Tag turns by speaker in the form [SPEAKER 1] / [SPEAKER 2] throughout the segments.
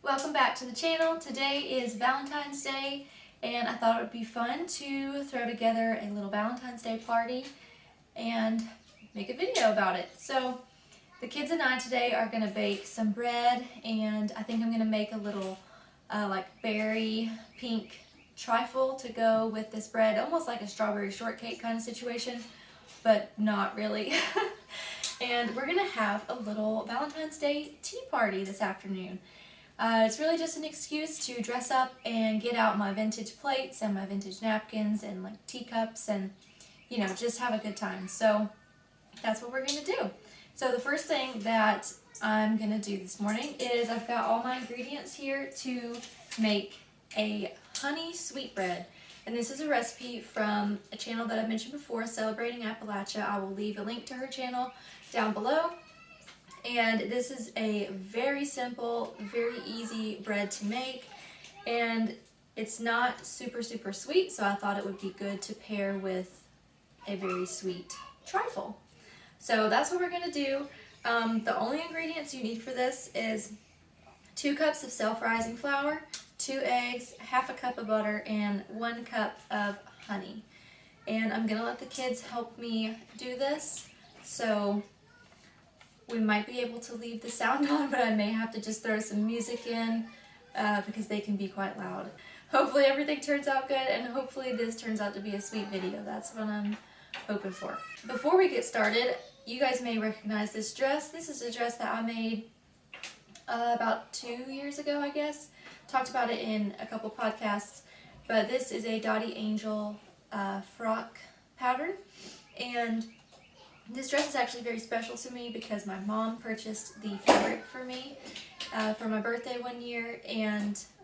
[SPEAKER 1] Welcome back to the channel. Today is Valentine's Day and I thought it would be fun to throw together a little Valentine's Day party and make a video about it. So the kids and I today are going to bake some bread, and I think I'm going to make a little like berry pink trifle to go with this bread, almost like a strawberry shortcake kind of situation, but not really. And we're going to have a little Valentine's Day tea party this afternoon. It's really just an excuse to dress up and get out my vintage plates and my vintage napkins and like teacups and, you know, just have a good time. So that's what we're going to do. So the first thing that I'm going to do this morning is I've got all my ingredients here to make a honey sweetbread. And this is a recipe from a channel that I've mentioned before, Celebrating Appalachia. I will leave a link to her channel down below. And this is a very simple, very easy bread to make, and it's not super sweet, so I thought it would be good to pair with a very sweet trifle. So that's what we're going to do. The only ingredients you need for this is 2 cups of self-rising flour, 2 eggs, half a cup of butter, and 1 cup of honey. And I'm going to let the kids help me do this, so we might be able to leave the sound on, but I may have to just throw some music in because they can be quite loud. Hopefully everything turns out good, and hopefully this turns out to be a sweet video. That's what I'm hoping for. Before we get started, you guys may recognize this dress. This is a dress that I made about 2 years ago, I guess. Talked about it in a couple podcasts, but this is a Dottie Angel frock pattern, and this dress is actually very special to me because my mom purchased the fabric for me for my birthday one year,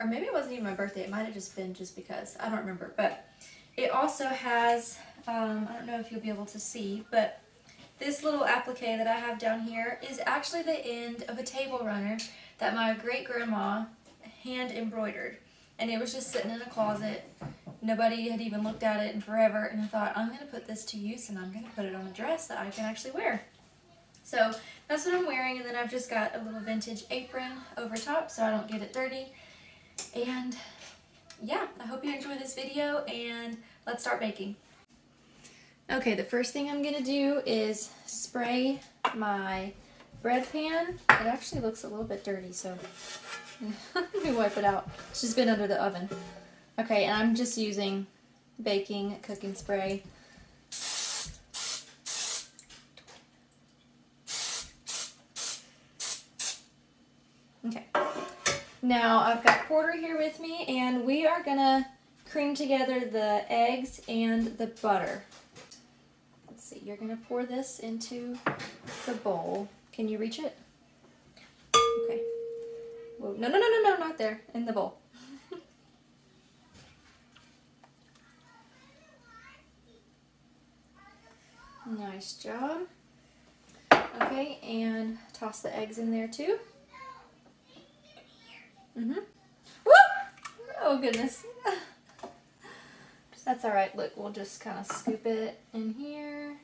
[SPEAKER 1] or maybe it wasn't even my birthday, it might have just been just because, I don't remember. But it also has, I don't know if you'll be able to see, but this little applique that I have down here is actually the end of a table runner that my great-grandma hand embroidered. And it was just sitting in a closet. Nobody had even looked at it in forever, and I thought, I'm going to put this to use and I'm going to put it on a dress that I can actually wear. So that's what I'm wearing, and then I've just got a little vintage apron over top so I don't get it dirty. And yeah, I hope you enjoy this video, and let's start baking. Okay, the first thing I'm going to do is spray my bread pan. It actually looks a little bit dirty, so let me wipe it out. It's just been under the oven. Okay, and I'm just using baking cooking spray. Okay, now I've got Porter here with me, and we are gonna cream together the eggs and the butter. Let's see, you're gonna pour this into the bowl. Can you reach it? Okay. Whoa, no, not there, in the bowl. Nice job. Okay, and toss the eggs in there too. Woo! Oh goodness. That's all right. Look, we'll just kind of scoop it in here.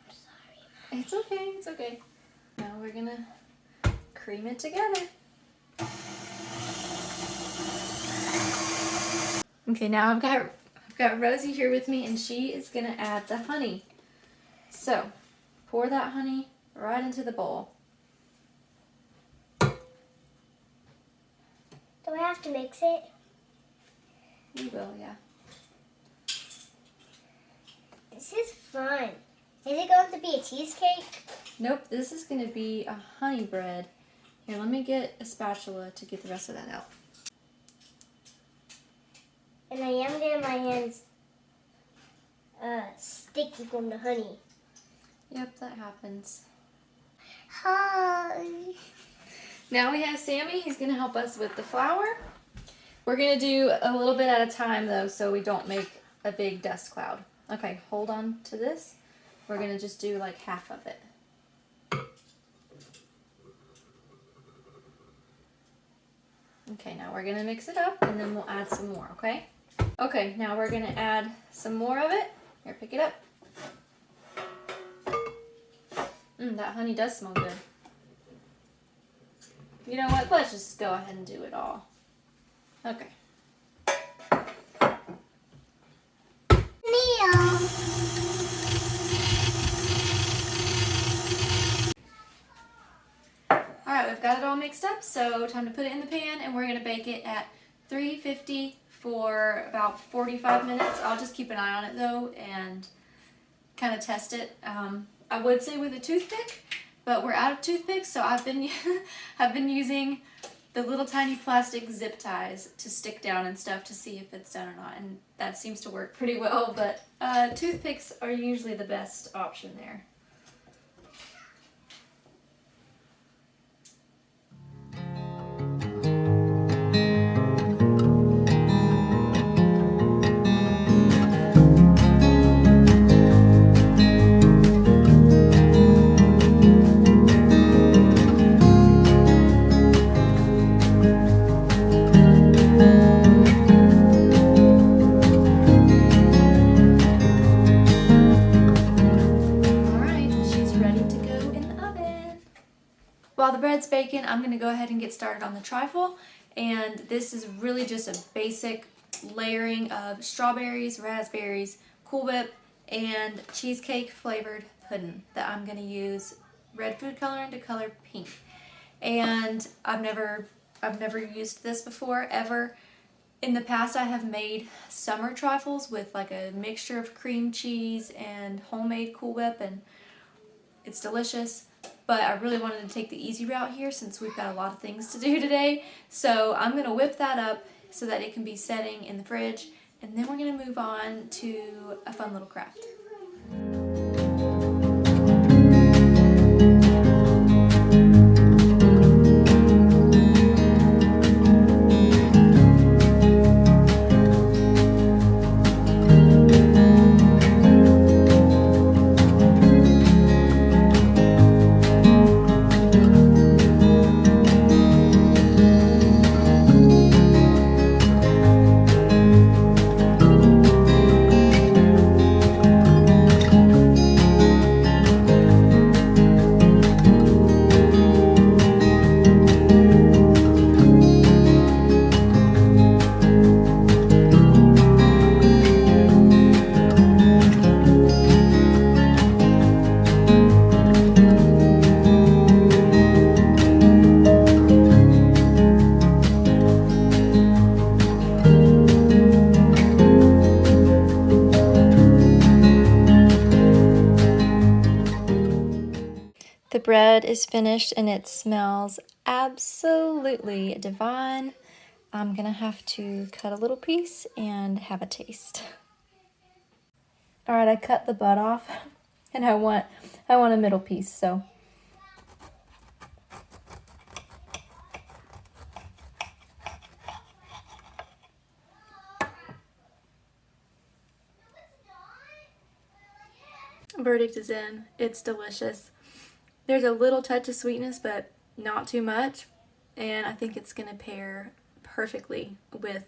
[SPEAKER 1] I'm sorry. It's okay. It's okay. Now we're gonna cream it together. Okay, now I've got Rosie here with me, and she is going to add the honey. So, pour that honey right into the bowl.
[SPEAKER 2] Do I have to mix it?
[SPEAKER 1] You will, yeah.
[SPEAKER 2] This is fun. Is it going to be a cheesecake?
[SPEAKER 1] Nope, this is going to be a honey bread. Here, let me get a spatula to get the rest of that out.
[SPEAKER 2] And I am getting my hands sticky from the honey.
[SPEAKER 1] Yep, that happens.
[SPEAKER 2] Hi.
[SPEAKER 1] Now we have Sammy. He's going to help us with the flour. We're going to do a little bit at a time, though, so we don't make a big dust cloud. Okay, hold on to this. We're going to just do like half of it. Okay, now we're going to mix it up, and then we'll add some more, okay? Okay, now we're going to add some more of it. Here, pick it up. That honey does smell good. You know what? Let's just go ahead and do it all. Okay. Alright, we've got it all mixed up, so time to put it in the pan, and we're going to bake it at 350 for about 45 minutes. I'll just keep an eye on it though and kind of test it. I would say with a toothpick, but we're out of toothpicks, so I've been using the little tiny plastic zip ties to stick down and stuff to see if it's done or not, and that seems to work pretty well, but toothpicks are usually the best option there. While the bread's baking, I'm going to go ahead and get started on the trifle, and this is really just a basic layering of strawberries, raspberries, Cool Whip, and cheesecake flavored pudding that I'm going to use red food coloring to color pink. And I've never used this before ever. In the past, I have made summer trifles with like a mixture of cream cheese and homemade Cool Whip, and it's delicious. But I really wanted to take the easy route here since we've got a lot of things to do today. So I'm going to whip that up so that it can be setting in the fridge, and then we're going to move on to a fun little craft. The bread is finished and it smells absolutely divine. I'm gonna have to cut a little piece and have a taste. All right, I cut the butt off, and I want a middle piece, so. Verdict is in. It's delicious. There's a little touch of sweetness, but not too much, and I think it's gonna pair perfectly with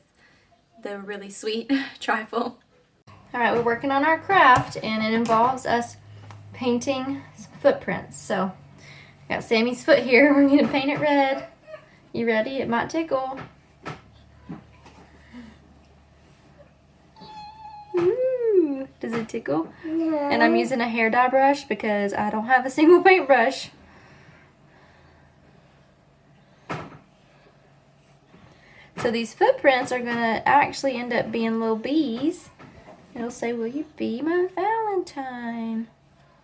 [SPEAKER 1] the really sweet trifle. All right, we're working on our craft, and it involves us painting some footprints. So I got Sammy's foot here. We're gonna paint it red. You ready? It might tickle. Ooh, does it tickle?
[SPEAKER 2] No.
[SPEAKER 1] And I'm using a hair dye brush because I don't have a single paintbrush. So these footprints are gonna actually end up being little bees. It'll say, "Will you be my Valentine?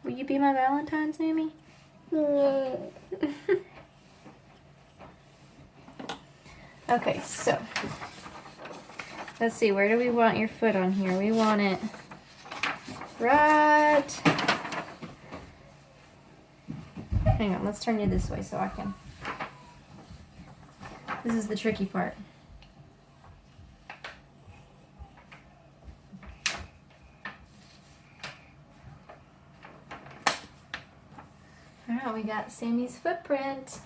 [SPEAKER 1] Will you be my Valentine, Sammy?"
[SPEAKER 2] No.
[SPEAKER 1] Okay, so let's see, where do we want your foot on here? We want it right. Hang on, let's turn you this way so I can. This is the tricky part. Alright, we got Sammy's footprint.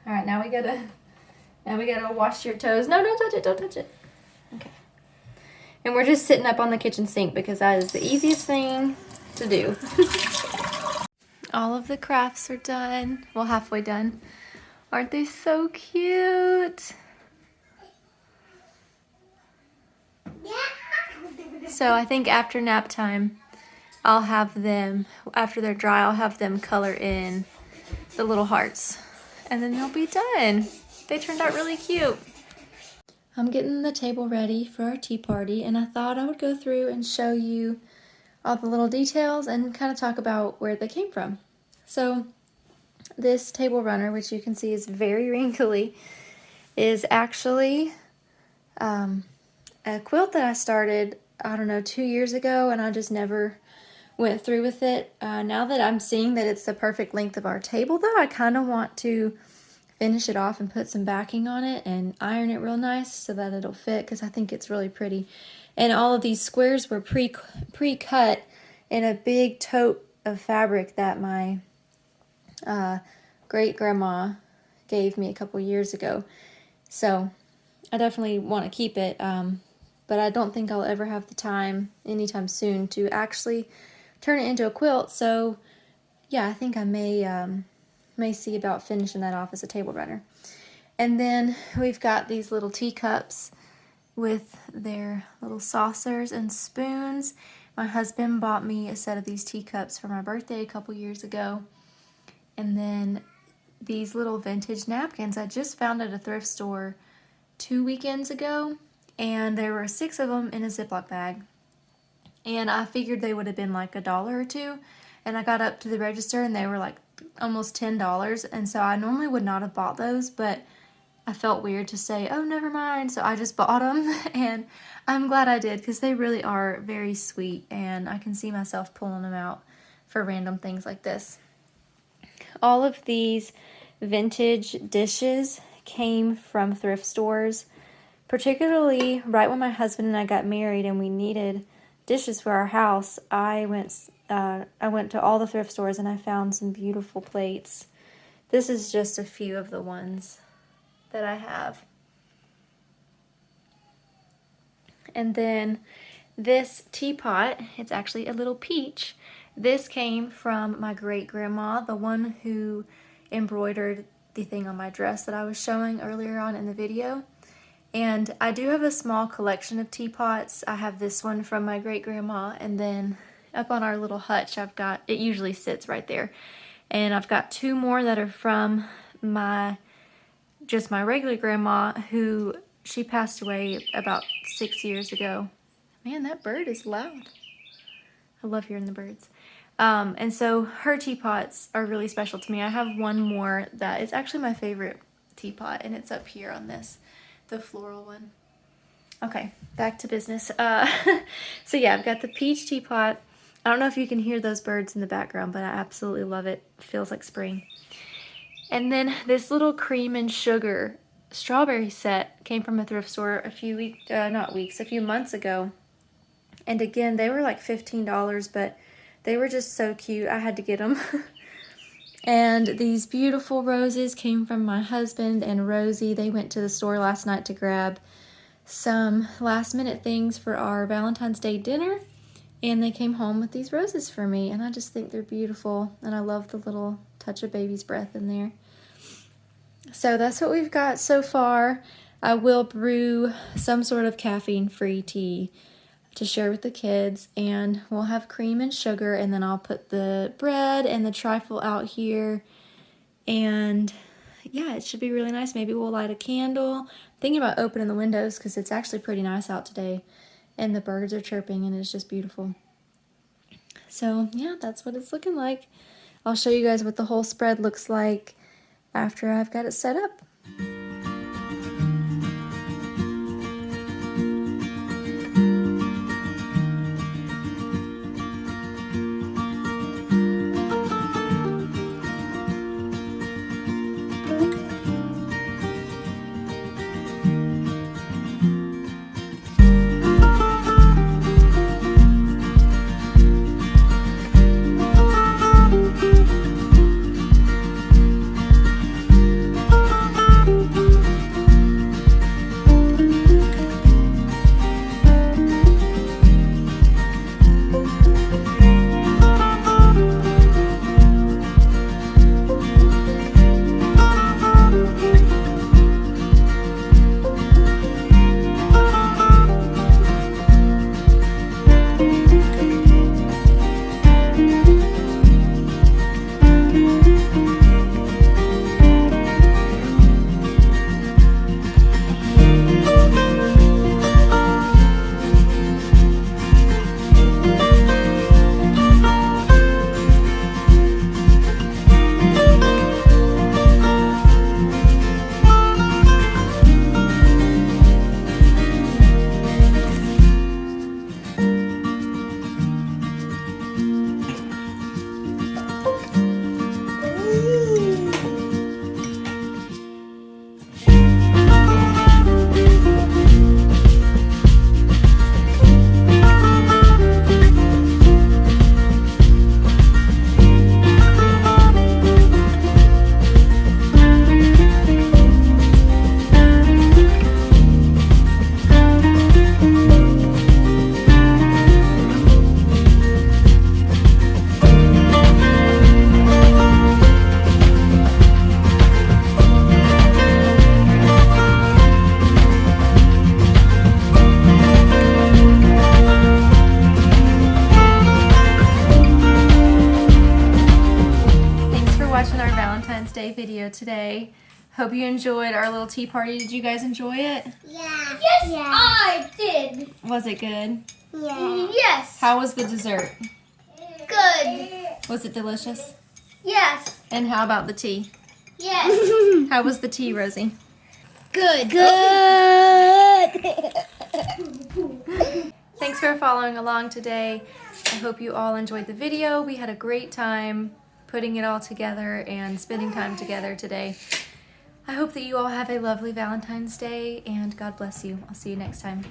[SPEAKER 1] Alright, now we gotta wash your toes. No, don't touch it, don't touch it. Okay. And we're just sitting up on the kitchen sink because that is the easiest thing to do. All of the crafts are done. Well, halfway done. Aren't they so cute? So I think after nap time, I'll have them, after they're dry, I'll have them color in the little hearts. And then they'll be done. They turned out really cute. I'm getting the table ready for our tea party, and I thought I would go through and show you all the little details and kind of talk about where they came from. So this table runner, which you can see is very wrinkly, is actually a quilt that I started, I don't know, 2 years ago, and I just never went through with it. Now that I'm seeing that it's the perfect length of our table, though, I kind of want to finish it off and put some backing on it and iron it real nice so that it'll fit, because I think it's really pretty. And all of these squares were pre-cut in a big tote of fabric that my great-grandma gave me a couple years ago. So I definitely want to keep it, but I don't think I'll ever have the time anytime soon to actually turn it into a quilt. So yeah, I think I may see about finishing that off as a table runner. And then we've got these little teacups with their little saucers and spoons. My husband bought me a set of these teacups for my birthday a couple years ago. And then these little vintage napkins I just found at a thrift store 2 weekends ago, and there were 6 of them in a Ziploc bag. And I figured they would have been like $1 or $2, and I got up to the register and they were like almost $10, and so I normally would not have bought those, but I felt weird to say, oh, never mind, so I just bought them, and I'm glad I did, because they really are very sweet, and I can see myself pulling them out for random things like this. All of these vintage dishes came from thrift stores, particularly right when my husband and I got married and we needed dishes for our house. I went to all the thrift stores and I found some beautiful plates. This is just a few of the ones that I have. And then this teapot, it's actually a little peach. This came from my great-grandma, the one who embroidered the thing on my dress that I was showing earlier on in the video. And I do have a small collection of teapots. I have this one from my great-grandma, and then up on our little hutch I've got, it usually sits right there, and I've got 2 more that are from my regular grandma, who she passed away about 6 years ago. Man, that bird is loud. I love hearing the birds. And so her teapots are really special to me. I have one more that is actually my favorite teapot, and it's up here on this, the floral one. Okay, back to business. So yeah, I've got the peach teapot. I don't know if you can hear those birds in the background, but I absolutely love it. It feels like spring. And then this little cream and sugar strawberry set came from a thrift store a few months ago. And again, they were like $15, but they were just so cute. I had to get them. And these beautiful roses came from my husband and Rosie. They went to the store last night to grab some last minute things for our Valentine's Day dinner. And they came home with these roses for me. And I just think they're beautiful. And I love the little touch of baby's breath in there. So that's what we've got so far. I will brew some sort of caffeine-free tea to share with the kids, and we'll have cream and sugar, and then I'll put the bread and the trifle out here, and yeah, it should be really nice. Maybe we'll light a candle. I'm thinking about opening the windows because it's actually pretty nice out today, and the birds are chirping, and it's just beautiful. So yeah, that's what it's looking like. I'll show you guys what the whole spread looks like after I've got it set up. video today. Hope you enjoyed our little tea party. Did you guys enjoy it?
[SPEAKER 2] Yeah.
[SPEAKER 3] Yes,
[SPEAKER 2] Yeah.
[SPEAKER 3] I did.
[SPEAKER 1] Was it good?
[SPEAKER 2] Yeah.
[SPEAKER 3] Yes.
[SPEAKER 1] How was the dessert?
[SPEAKER 3] Good.
[SPEAKER 1] Was it delicious?
[SPEAKER 3] Yes.
[SPEAKER 1] And how about the tea?
[SPEAKER 3] Yes.
[SPEAKER 1] How was the tea, Rosie?
[SPEAKER 3] Good.
[SPEAKER 1] Thanks for following along today. I hope you all enjoyed the video. We had a great time putting it all together and spending time together today. I hope that you all have a lovely Valentine's Day and God bless you. I'll see you next time.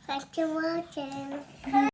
[SPEAKER 2] Thanks for watching.